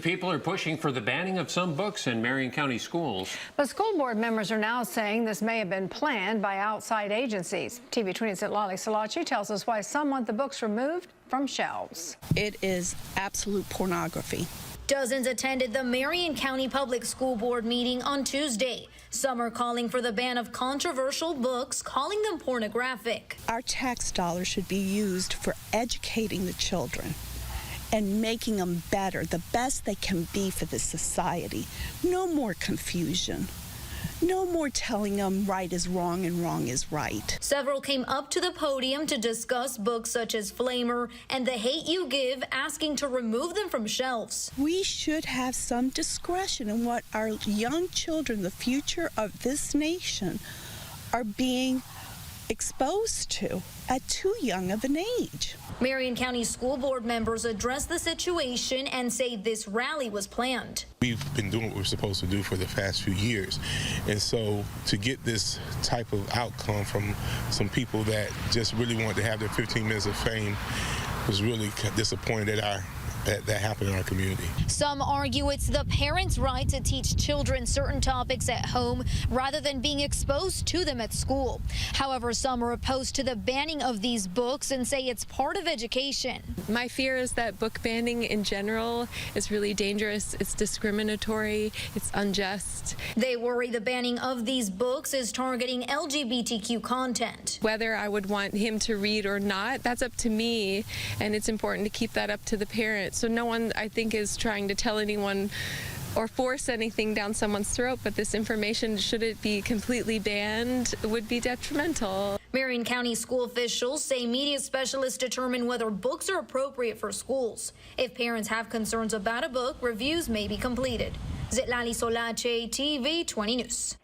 people are pushing for the banning of some books in Marion County schools. But school board members are now saying this may have been planned by outside agencies. TV 20's Lali Salachi tells us why some want the books removed from shelves. It is absolute pornography. Dozens attended the Marion County Public School Board meeting on Tuesday. Some are calling for the ban of controversial books, calling them pornographic. Our tax dollars should be used for educating the children and making them better, the best they can be for the society. No more confusion. No more telling them right is wrong and wrong is right. Several came up to the podium to discuss books such as Flamer and The Hate U Give, asking to remove them from shelves. We should have some discretion in what our young children, the future of this nation, are being exposed to at too young of an age. Marion County School Board members addressed the situation and say this rally was planned. We've been doing what we're supposed to do for the past few years, and so to get this type of outcome from some people that just really wanted to have their 15 minutes of fame was really disappointing that happened in our community. Some argue it's the parents' right to teach children certain topics at home rather than being exposed to them at school. However, some are opposed to the banning of these books and say it's part of education. My fear is that book banning in general is really dangerous. It's discriminatory. It's unjust. They worry the banning of these books is targeting LGBTQ content. Whether I would want him to read or not, that's up to me, and it's important to keep that up to the parents. So no one, I think, is trying to tell anyone or force anything down someone's throat, but this information, should it be completely banned, would be detrimental. Marion County school officials say media specialists determine whether books are appropriate for schools. If parents have concerns about a book, reviews may be completed. Lali Salachi, TV 20 News.